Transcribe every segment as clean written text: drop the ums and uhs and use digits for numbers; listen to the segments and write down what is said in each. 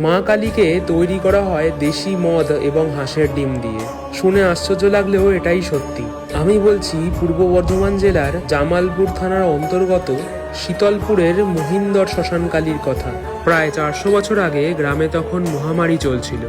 মা কালীকে তৈরি করা হয় দেশি মদ এবং হাঁসের ডিম দিয়ে। শুনে আশ্চর্য লাগলেও এটাই সত্যি। আমি বলছি পূর্ব বর্ধমান জেলার জামালপুর থানার অন্তর্গত শীতলপুরের মহিন্দর শ্মশান কালীর কথা। প্রায় 400 বছর আগে গ্রামে তখন মহামারী চলছিল।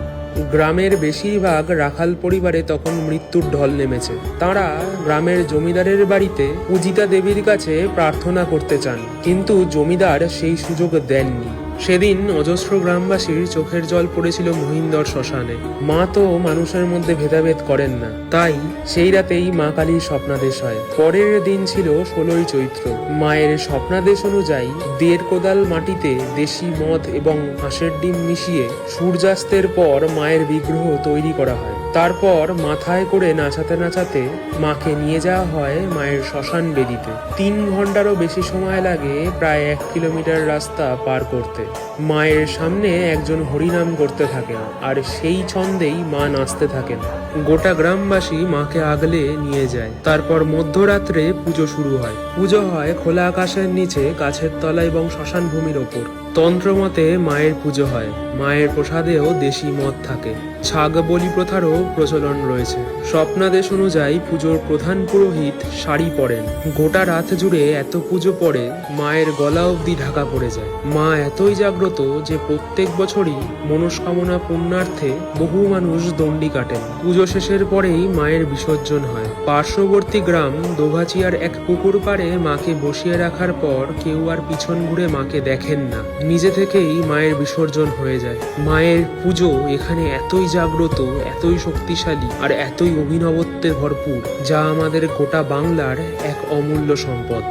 গ্রামের বেশিরভাগ রাখাল পরিবারে তখন মৃত্যুর ঢল নেমেছে। তারা গ্রামের জমিদারের বাড়িতে পূজিতা দেবীর কাছে প্রার্থনা করতে চান, কিন্তু জমিদার সেই সুযোগ দেননি। সেদিন অজস্র গ্রামবাসীর চোখের জল পড়েছিল মহিন্দর শ্মশানে। মা তো মানুষের মধ্যে ভেদাভেদ করেন না, তাই সেই রাতেই মা কালীর স্বপ্নাদেশ হয়। পরের দিন ছিল 16ই চৈত্র। মায়ের স্বপ্নাদেশ অনুযায়ী 1.5 কোদাল মাটিতে দেশি মদ এবং হাঁসের ডিম মিশিয়ে সূর্যাস্তের পর মায়ের বিগ্রহ তৈরি করা হয়। তারপর মাথায় করে নাচাতে নাচাতে মাকে নিয়ে যাওয়া হয় মায়ের শ্মশান বেদিতে। 3 ঘন্টারও বেশি সময় লাগে প্রায় 1 কিলোমিটার রাস্তা পার করতে। মায়ের সামনে একজন হরিনাম করতে থাকেন, আর সেই ছন্দেই মা নাচতে থাকেন। গোটা গ্রামবাসী মাকে আগলে নিয়ে যায়। তারপর মধ্যরাত্রে পুজো শুরু হয়। পুজো হয় খোলা আকাশের নিচে, গাছের তলা এবং শ্মশান ভূমির ওপর। তন্ত্রমতে মায়ের পুজো হয়। মায়ের প্রসাদেও দেশি মদ থাকে। ছাগ বলি প্রথারও প্রচলন রয়েছে। স্বপ্নাদেশ অনুযায়ী পুজোর প্রধান পুরোহিত শাড়ি পরেন। গোটা রাত জুড়ে এত পুজো পড়ে মায়ের গলা অবধি ঢাকা পড়ে যায়। মা এতই জাগ্রত যে প্রত্যেক বছরই মনস্কামনা পুণ্যার্থে বহু মানুষ দণ্ডি কাটেন। পুজো শেষের পরেই মায়ের বিসর্জন হয়। পার্শ্ববর্তী গ্রাম দোভাচিয়ার এক পুকুর পাড়ে মাকে বসিয়ে রাখার পর কেউ আর পিছন ঘুরে মাকে দেখেন না। নিজে থেকেই মায়ের বিসর্জন হয়ে যায়। মায়ের পুজো এখানে এতই জাগ্রত, এতই শক্তিশালী আর এতই অভিনবত্বে ভরপুর, যা আমাদের গোটা বাংলার এক অমূল্য সম্পদ।